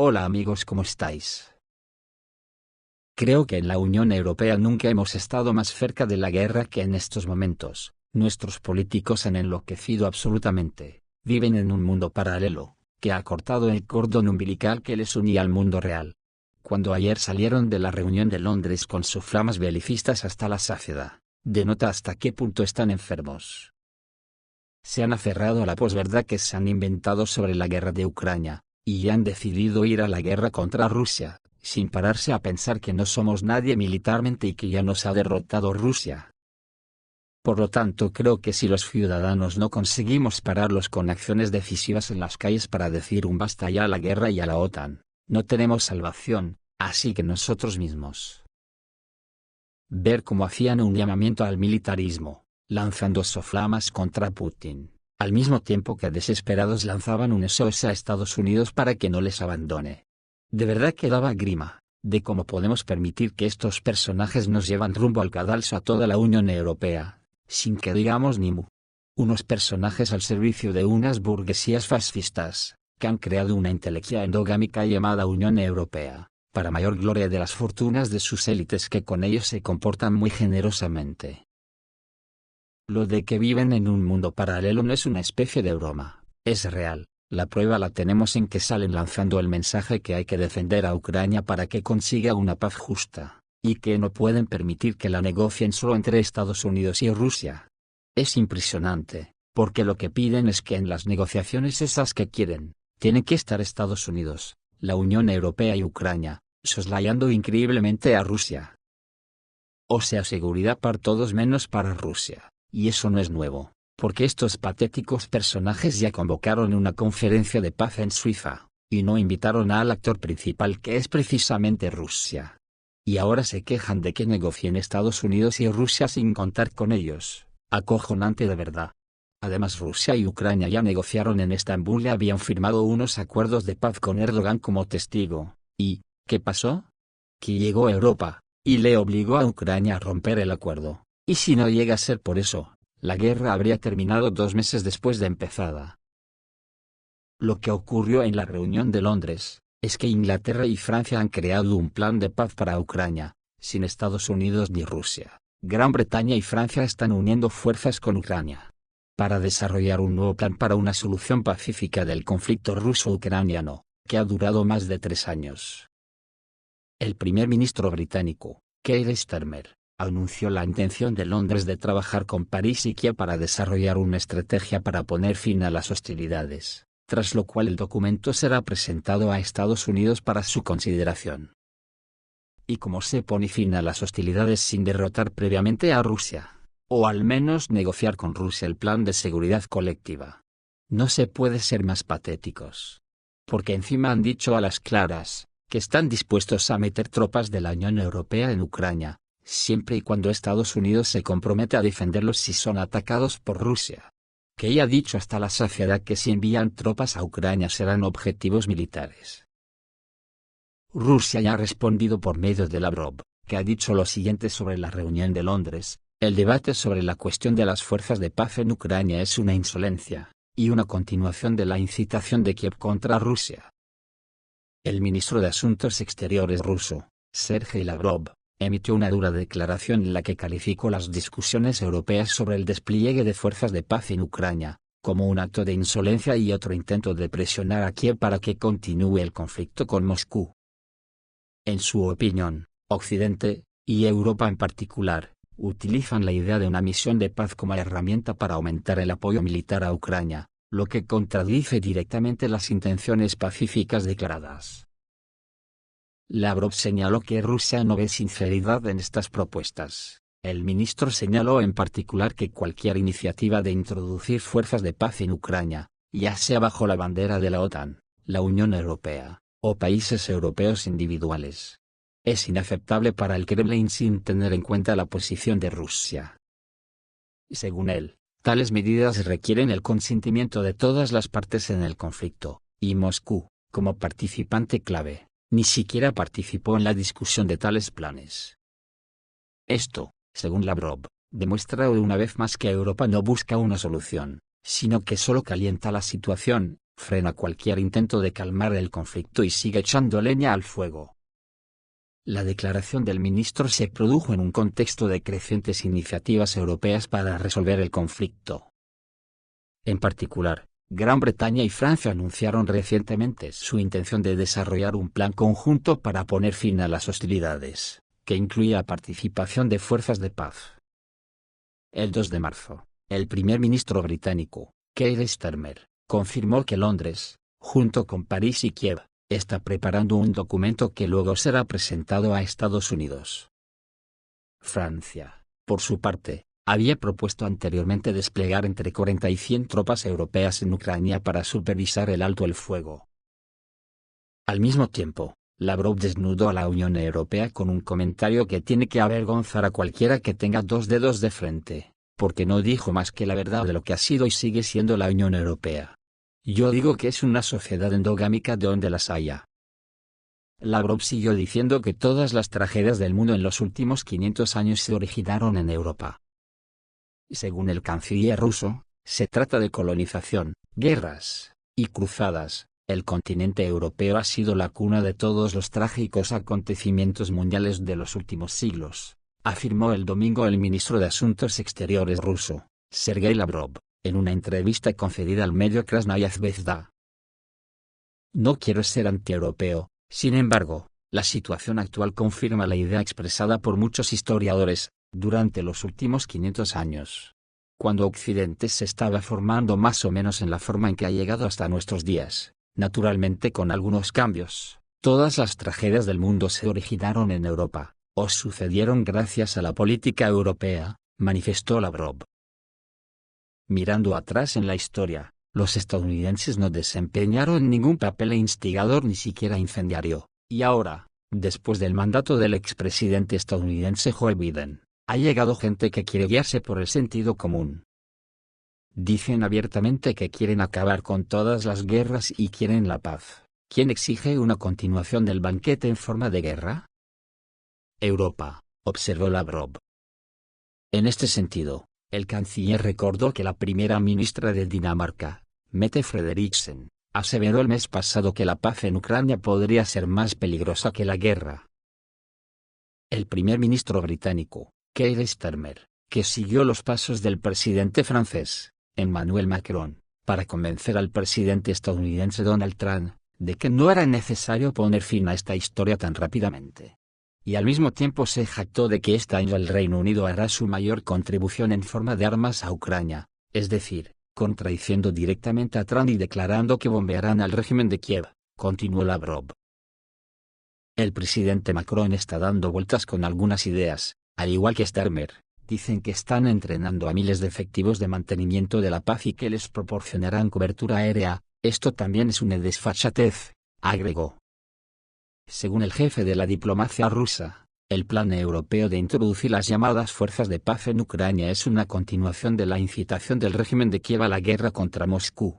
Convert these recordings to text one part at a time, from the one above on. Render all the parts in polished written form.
Hola amigos, ¿cómo estáis? Creo que en la Unión Europea nunca hemos estado más cerca de la guerra que en estos momentos. Nuestros políticos han enloquecido absolutamente. Viven en un mundo paralelo, que ha cortado el cordón umbilical que les unía al mundo real. Cuando ayer salieron de la reunión de Londres con sus flamas belicistas hasta la saciedad, denota hasta qué punto están enfermos. Se han aferrado a la posverdad que se han inventado sobre la guerra de Ucrania, y han decidido ir a la guerra contra Rusia, sin pararse a pensar que no somos nadie militarmente y que ya nos ha derrotado Rusia. Por lo tanto, creo que si los ciudadanos no conseguimos pararlos con acciones decisivas en las calles para decir un basta ya a la guerra y a la OTAN, no tenemos salvación, así que nosotros mismos. Ver cómo hacían un llamamiento al militarismo, lanzando soflamas contra Putin, al mismo tiempo que desesperados lanzaban un SOS a Estados Unidos para que no les abandone. De verdad que daba grima, de cómo podemos permitir que estos personajes nos llevan rumbo al cadalso a toda la Unión Europea, sin que digamos ni mu. Unos personajes al servicio de unas burguesías fascistas, que han creado una intelequia endogámica llamada Unión Europea, para mayor gloria de las fortunas de sus élites que con ellos se comportan muy generosamente. Lo de que viven en un mundo paralelo no es una especie de broma, es real. La prueba la tenemos en que salen lanzando el mensaje que hay que defender a Ucrania para que consiga una paz justa, y que no pueden permitir que la negocien solo entre Estados Unidos y Rusia. Es impresionante, porque lo que piden es que en las negociaciones esas que quieren, tienen que estar Estados Unidos, la Unión Europea y Ucrania, soslayando increíblemente a Rusia. O sea, seguridad para todos menos para Rusia. Y eso no es nuevo, porque estos patéticos personajes ya convocaron una conferencia de paz en Suiza, y no invitaron al actor principal que es precisamente Rusia. Y ahora se quejan de que negocien Estados Unidos y Rusia sin contar con ellos, acojonante de verdad. Además, Rusia y Ucrania ya negociaron en Estambul y habían firmado unos acuerdos de paz con Erdogan como testigo, y, ¿qué pasó? Que llegó a Europa, y le obligó a Ucrania a romper el acuerdo. Y si no llega a ser por eso, la guerra habría terminado 2 meses después de empezada. Lo que ocurrió en la reunión de Londres, es que Inglaterra y Francia han creado un plan de paz para Ucrania, sin Estados Unidos ni Rusia. Gran Bretaña y Francia están uniendo fuerzas con Ucrania, para desarrollar un nuevo plan para una solución pacífica del conflicto ruso-ucraniano, que ha durado más de 3 años. El primer ministro británico, Keir Starmer, anunció la intención de Londres de trabajar con París y Kiev para desarrollar una estrategia para poner fin a las hostilidades, tras lo cual el documento será presentado a Estados Unidos para su consideración. ¿Y cómo se pone fin a las hostilidades sin derrotar previamente a Rusia? O al menos negociar con Rusia el plan de seguridad colectiva. No se puede ser más patéticos. Porque encima han dicho a las claras, que están dispuestos a meter tropas de la Unión Europea en Ucrania, siempre y cuando Estados Unidos se compromete a defenderlos si son atacados por Rusia. Que ella ha dicho hasta la saciedad que si envían tropas a Ucrania serán objetivos militares. Rusia ya ha respondido por medio de Lavrov, que ha dicho lo siguiente sobre la reunión de Londres: el debate sobre la cuestión de las fuerzas de paz en Ucrania es una insolencia, y una continuación de la incitación de Kiev contra Rusia. El ministro de Asuntos Exteriores ruso, Sergei Lavrov, emitió una dura declaración en la que calificó las discusiones europeas sobre el despliegue de fuerzas de paz en Ucrania, como un acto de insolencia y otro intento de presionar a Kiev para que continúe el conflicto con Moscú. En su opinión, Occidente, y Europa en particular, utilizan la idea de una misión de paz como herramienta para aumentar el apoyo militar a Ucrania, lo que contradice directamente las intenciones pacíficas declaradas. Lavrov señaló que Rusia no ve sinceridad en estas propuestas. El ministro señaló en particular que cualquier iniciativa de introducir fuerzas de paz en Ucrania, ya sea bajo la bandera de la OTAN, la Unión Europea, o países europeos individuales, es inaceptable para el Kremlin sin tener en cuenta la posición de Rusia. Según él, tales medidas requieren el consentimiento de todas las partes en el conflicto, y Moscú, como participante clave, ni siquiera participó en la discusión de tales planes. Esto, según Lavrov, demuestra una vez más que Europa no busca una solución, sino que solo calienta la situación, frena cualquier intento de calmar el conflicto y sigue echando leña al fuego. La declaración del ministro se produjo en un contexto de crecientes iniciativas europeas para resolver el conflicto. En particular, Gran Bretaña y Francia anunciaron recientemente su intención de desarrollar un plan conjunto para poner fin a las hostilidades, que incluía la participación de fuerzas de paz. El 2 de marzo, el primer ministro británico, Keir Starmer, confirmó que Londres, junto con París y Kiev, está preparando un documento que luego será presentado a Estados Unidos. Francia, por su parte, había propuesto anteriormente desplegar entre 40 y 100 tropas europeas en Ucrania para supervisar el alto el fuego. Al mismo tiempo, Lavrov desnudó a la Unión Europea con un comentario que tiene que avergonzar a cualquiera que tenga dos dedos de frente, porque no dijo más que la verdad de lo que ha sido y sigue siendo la Unión Europea. Yo digo que es una sociedad endogámica de donde las haya. Lavrov siguió diciendo que todas las tragedias del mundo en los últimos 500 años se originaron en Europa. Según el canciller ruso, se trata de colonización, guerras y cruzadas. El continente europeo ha sido la cuna de todos los trágicos acontecimientos mundiales de los últimos siglos, afirmó el domingo el ministro de Asuntos Exteriores ruso, Sergei Lavrov, en una entrevista concedida al medio Krasnaya Zvezda. No quiero ser antieuropeo, sin embargo, la situación actual confirma la idea expresada por muchos historiadores, durante los últimos 500 años. Cuando Occidente se estaba formando más o menos en la forma en que ha llegado hasta nuestros días, naturalmente con algunos cambios, todas las tragedias del mundo se originaron en Europa, o sucedieron gracias a la política europea, manifestó Lavrov. Mirando atrás en la historia, los estadounidenses no desempeñaron ningún papel instigador ni siquiera incendiario, y ahora, después del mandato del expresidente estadounidense Joe Biden, ha llegado gente que quiere guiarse por el sentido común. Dicen abiertamente que quieren acabar con todas las guerras y quieren la paz. ¿Quién exige una continuación del banquete en forma de guerra? Europa, observó Lavrov. En este sentido, el canciller recordó que la primera ministra de Dinamarca, Mette Frederiksen, aseveró el mes pasado que la paz en Ucrania podría ser más peligrosa que la guerra. El primer ministro británico, Keir Starmer, que siguió los pasos del presidente francés, Emmanuel Macron, para convencer al presidente estadounidense Donald Trump, de que no era necesario poner fin a esta historia tan rápidamente. Y al mismo tiempo se jactó de que este año el Reino Unido hará su mayor contribución en forma de armas a Ucrania, es decir, contradiciendo directamente a Trump y declarando que bombearán al régimen de Kiev, continuó Lavrov. El presidente Macron está dando vueltas con algunas ideas, al igual que Starmer. Dicen que están entrenando a miles de efectivos de mantenimiento de la paz y que les proporcionarán cobertura aérea. Esto también es una desfachatez, agregó. Según el jefe de la diplomacia rusa, el plan europeo de introducir las llamadas fuerzas de paz en Ucrania es una continuación de la incitación del régimen de Kiev a la guerra contra Moscú.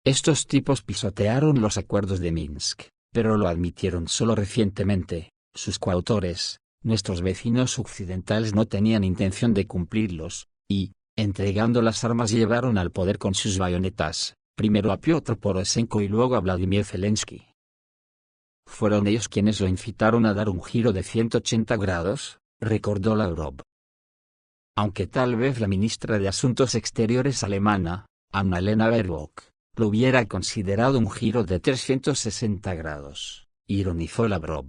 Estos tipos pisotearon los acuerdos de Minsk, pero lo admitieron solo recientemente. Sus coautores, nuestros vecinos occidentales, no tenían intención de cumplirlos, y, entregando las armas, llevaron al poder con sus bayonetas, primero a Piotr Poroshenko y luego a Vladimir Zelensky. Fueron ellos quienes lo incitaron a dar un giro de 180 grados, recordó Lavrov. Aunque tal vez la ministra de Asuntos Exteriores alemana, Annalena Baerbock, lo hubiera considerado un giro de 360 grados, ironizó Lavrov.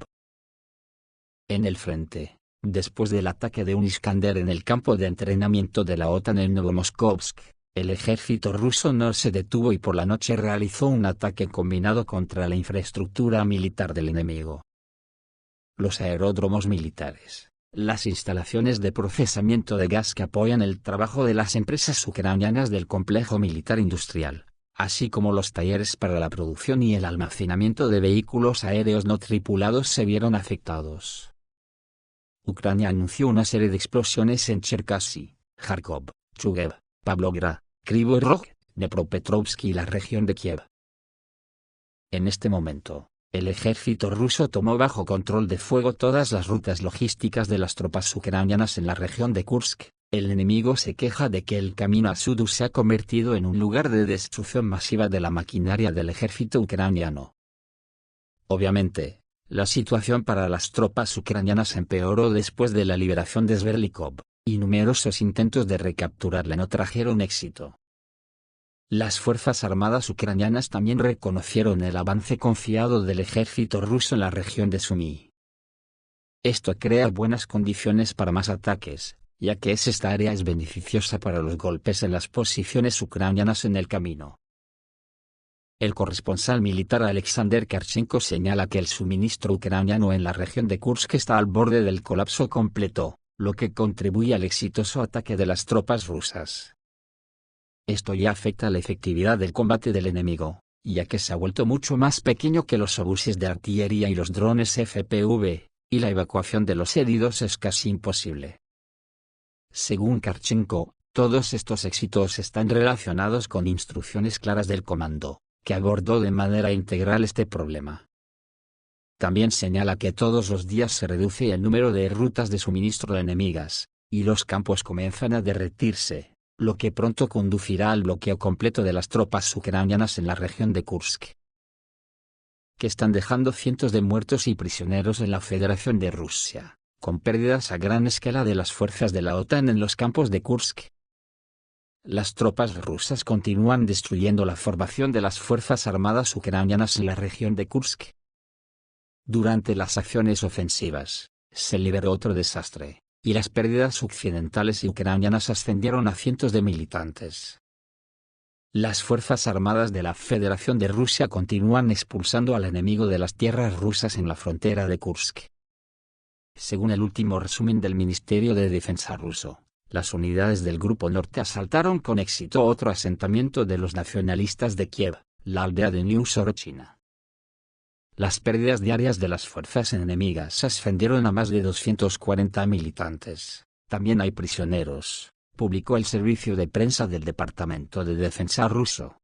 En el frente, después del ataque de un Iskander en el campo de entrenamiento de la OTAN en Novomoskovsk, el ejército ruso no se detuvo y por la noche realizó un ataque combinado contra la infraestructura militar del enemigo. Los aeródromos militares, las instalaciones de procesamiento de gas que apoyan el trabajo de las empresas ucranianas del complejo militar industrial, así como los talleres para la producción y el almacenamiento de vehículos aéreos no tripulados se vieron afectados. Ucrania anunció una serie de explosiones en Cherkasy, Kharkov, Chuguev, Pavlograd, Kryvyi Rog, Dnepropetrovsk y la región de Kiev. En este momento, el ejército ruso tomó bajo control de fuego todas las rutas logísticas de las tropas ucranianas en la región de Kursk, el enemigo se queja de que el camino a Sudú se ha convertido en un lugar de destrucción masiva de la maquinaria del ejército ucraniano. Obviamente, la situación para las tropas ucranianas empeoró después de la liberación de Sverlikov, y numerosos intentos de recapturarla no trajeron éxito. Las fuerzas armadas ucranianas también reconocieron el avance confiado del ejército ruso en la región de Sumy. Esto crea buenas condiciones para más ataques, ya que esta área es beneficiosa para los golpes en las posiciones ucranianas en el camino. El corresponsal militar Alexander Karchenko señala que el suministro ucraniano en la región de Kursk está al borde del colapso completo, lo que contribuye al exitoso ataque de las tropas rusas. Esto ya afecta la efectividad del combate del enemigo, ya que se ha vuelto mucho más pequeño que los obuses de artillería y los drones FPV, y la evacuación de los heridos es casi imposible. Según Karchenko, todos estos éxitos están relacionados con instrucciones claras del comando, que abordó de manera integral este problema. También señala que todos los días se reduce el número de rutas de suministro enemigas, y los campos comienzan a derretirse, lo que pronto conducirá al bloqueo completo de las tropas ucranianas en la región de Kursk, que están dejando cientos de muertos y prisioneros en la Federación de Rusia, con pérdidas a gran escala de las fuerzas de la OTAN en los campos de Kursk. Las tropas rusas continúan destruyendo la formación de las fuerzas armadas ucranianas en la región de Kursk. Durante las acciones ofensivas, se liberó otro desastre, y las pérdidas occidentales y ucranianas ascendieron a cientos de militantes. Las fuerzas armadas de la Federación de Rusia continúan expulsando al enemigo de las tierras rusas en la frontera de Kursk. Según el último resumen del Ministerio de Defensa ruso, las unidades del Grupo Norte asaltaron con éxito otro asentamiento de los nacionalistas de Kiev, la aldea de New Sorochina. Las pérdidas diarias de las fuerzas enemigas ascendieron a más de 240 militantes. También hay prisioneros, publicó el servicio de prensa del Departamento de Defensa ruso.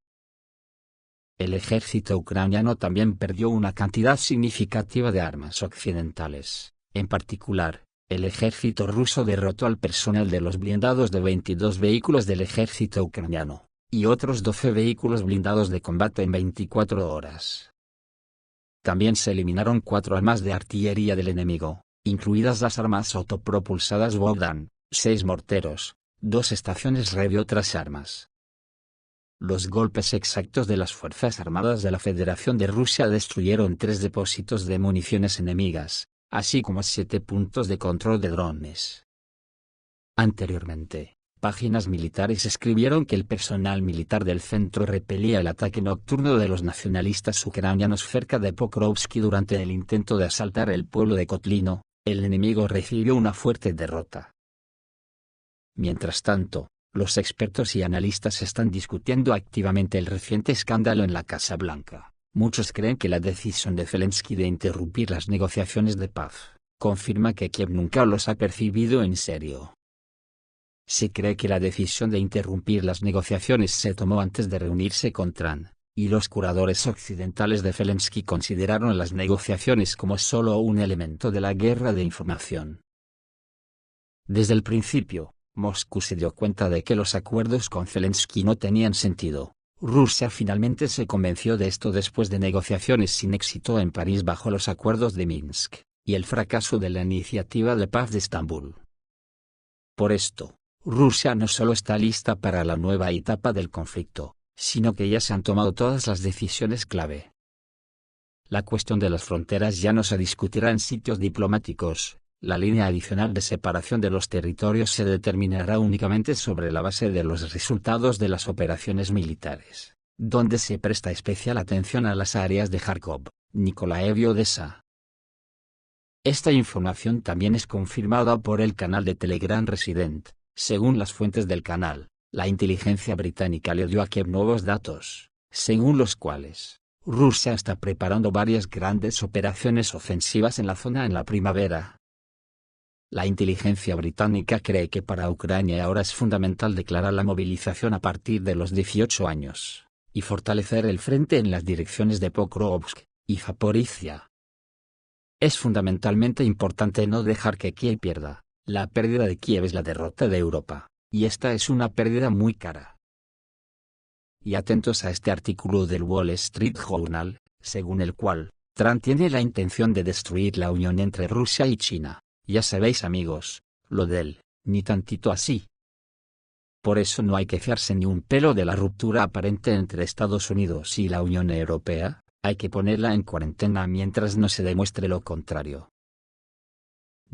El ejército ucraniano también perdió una cantidad significativa de armas occidentales. En particular, el ejército ruso derrotó al personal de los blindados de 22 vehículos del ejército ucraniano, y otros 12 vehículos blindados de combate en 24 horas. También se eliminaron 4 armas de artillería del enemigo, incluidas las armas autopropulsadas Bogdan, 6 morteros, 2 estaciones REB y otras armas. Los golpes exactos de las Fuerzas Armadas de la Federación de Rusia destruyeron 3 depósitos de municiones enemigas, así como 7 puntos de control de drones. Anteriormente, páginas militares escribieron que el personal militar del centro repelía el ataque nocturno de los nacionalistas ucranianos cerca de Pokrovsky durante el intento de asaltar el pueblo de Kotlino. El enemigo recibió una fuerte derrota. Mientras tanto, los expertos y analistas están discutiendo activamente el reciente escándalo en la Casa Blanca. Muchos creen que la decisión de Zelensky de interrumpir las negociaciones de paz confirma que Kiev nunca los ha percibido en serio. Se cree que la decisión de interrumpir las negociaciones se tomó antes de reunirse con Trump, y los curadores occidentales de Zelensky consideraron las negociaciones como solo un elemento de la guerra de información. Desde el principio, Moscú se dio cuenta de que los acuerdos con Zelensky no tenían sentido. Rusia finalmente se convenció de esto después de negociaciones sin éxito en París bajo los acuerdos de Minsk, y el fracaso de la iniciativa de paz de Estambul. Por esto, Rusia no solo está lista para la nueva etapa del conflicto, sino que ya se han tomado todas las decisiones clave. La cuestión de las fronteras ya no se discutirá en sitios diplomáticos. La línea adicional de separación de los territorios se determinará únicamente sobre la base de los resultados de las operaciones militares, donde se presta especial atención a las áreas de Kharkov, Nikolaev y Odessa. Esta información también es confirmada por el canal de Telegram Resident. Según las fuentes del canal, la inteligencia británica le dio a Kiev nuevos datos, según los cuales, Rusia está preparando varias grandes operaciones ofensivas en la zona en la primavera. La inteligencia británica cree que para Ucrania ahora es fundamental declarar la movilización a partir de los 18 años, y fortalecer el frente en las direcciones de Pokrovsk y Zaporizhia. Es fundamentalmente importante no dejar que Kiev pierda, La pérdida de Kiev es la derrota de Europa, y esta es una pérdida muy cara. Y atentos a este artículo del Wall Street Journal, según el cual, Trump tiene la intención de destruir la unión entre Rusia y China. Ya sabéis amigos, lo de él, ni tantito así. Por eso no hay que fiarse ni un pelo de la ruptura aparente entre Estados Unidos y la Unión Europea, hay que ponerla en cuarentena mientras no se demuestre lo contrario.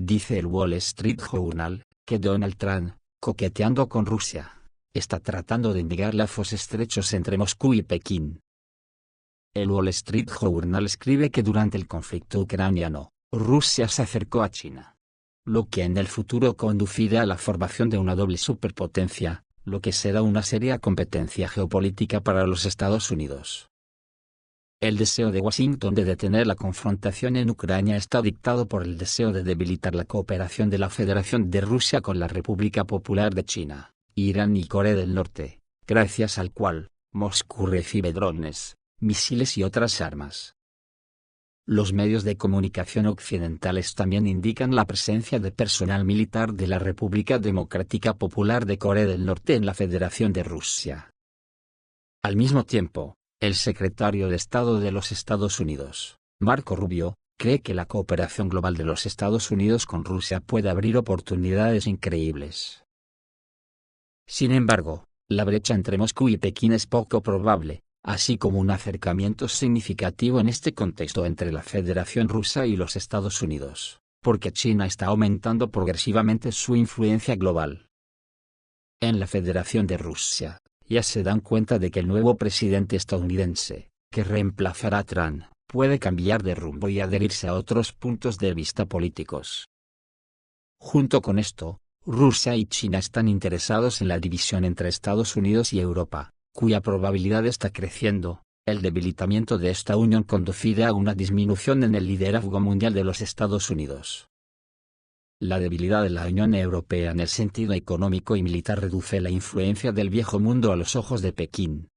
Dice el Wall Street Journal, que Donald Trump, coqueteando con Rusia, está tratando de negar lazos estrechos entre Moscú y Pekín. El Wall Street Journal escribe que durante el conflicto ucraniano, Rusia se acercó a China, lo que en el futuro conducirá a la formación de una doble superpotencia, lo que será una seria competencia geopolítica para los Estados Unidos. El deseo de Washington de detener la confrontación en Ucrania está dictado por el deseo de debilitar la cooperación de la Federación de Rusia con la República Popular de China, Irán y Corea del Norte, gracias al cual, Moscú recibe drones, misiles y otras armas. Los medios de comunicación occidentales también indican la presencia de personal militar de la República Democrática Popular de Corea del Norte en la Federación de Rusia. Al mismo tiempo, el secretario de Estado de los Estados Unidos, Marco Rubio, cree que la cooperación global de los Estados Unidos con Rusia puede abrir oportunidades increíbles. Sin embargo, la brecha entre Moscú y Pekín es poco probable, así como un acercamiento significativo en este contexto entre la Federación Rusa y los Estados Unidos, porque China está aumentando progresivamente su influencia global. En la Federación de Rusia, ya se dan cuenta de que el nuevo presidente estadounidense, que reemplazará a Trump, puede cambiar de rumbo y adherirse a otros puntos de vista políticos. Junto con esto, Rusia y China están interesados en la división entre Estados Unidos y Europa, cuya probabilidad está creciendo. El debilitamiento de esta unión conducirá a una disminución en el liderazgo mundial de los Estados Unidos. La debilidad de la Unión Europea en el sentido económico y militar reduce la influencia del viejo mundo a los ojos de Pekín.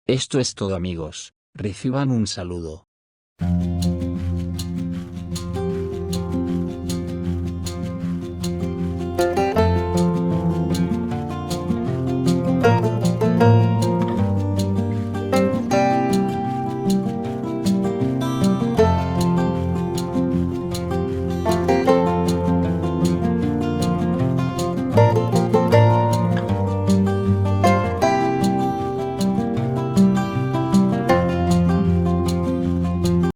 Esto es todo amigos, reciban un saludo.